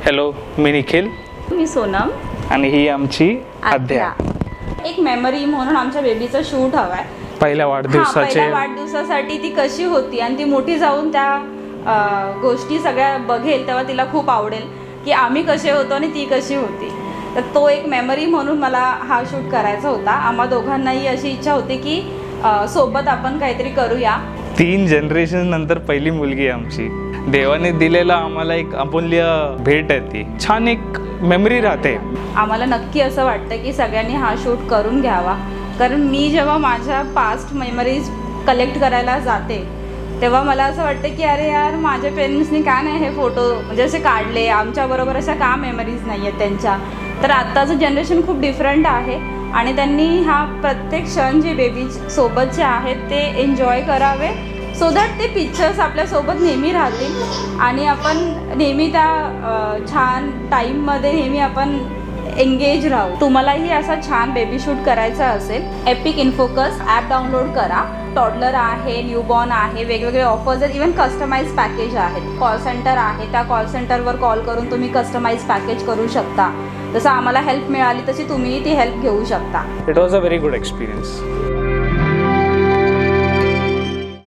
Hello, मी निखिल मी सोनम आणि ही आमची आद्या. एक मेमरी म्हणून आमच्या बेबीचं शूट हवाय. पहिल्या पहिल्या वाढदिवसासाठी ती कशी होती आणि ती मोठी जाऊन त्या गोष्टी सगळ्या बघेल तेव्हा तिला खूप आवडेल की आम्ही कसे होतो आणि ती कशी होती. तर तो एक मेमरी म्हणून मला हा शूट करायचा होता. आम्हा दोघांनाही अशी इच्छा होती की सोबत आपण काहीतरी करूया. 3 जनरेशन नंतर पहिली मुलगी आहे आमची. देवाने दिलेला आम्हाला एक अमूल्य भेट आहे. ती छान एक मेमरी राहते. आम्हाला नक्की असं वाटतं की सगळ्यांनी हा शूट करून घ्यावा. कारण मी जेव्हा माझ्या पास्ट मेमरीज कलेक्ट करायला जाते तेव्हा मला असं वाटतं की अरे यार, माझ्या पेरेंट्सनी का नाही हे फोटो म्हणजे असे काढले, आमच्याबरोबर अशा का मेमरीज नाही आहेत त्यांच्या. तर आत्ताचं जनरेशन खूप डिफरंट आहे आणि त्यांनी हा प्रत्येक क्षण जे बेबी सोबतचे आहेत ते एन्जॉय करावे, सो दॅट ते पिक्चर्स आपल्यासोबत नेहमी राहतील आणि आपण नेहमी त्या छान टाईममध्ये नेहमी आपण एंगेज राहू. तुम्हालाही असा छान बेबी शूट करायचा असेल, एपिक इन्फोकस ॲप डाउनलोड करा. टॉडलर आहे, न्यूबॉर्न आहे, वेगवेगळे ऑफर्स आहेत, इव्हन कस्टमाइज पॅकेज आहेत. कॉल सेंटर आहे, त्या कॉल सेंटरवर कॉल करून तुम्ही कस्टमाइज पॅकेज करू शकता. जसं आम्हाला हेल्प मिळाली तशी तुम्ही ती हेल्प घेऊ शकता. It was a very good experience.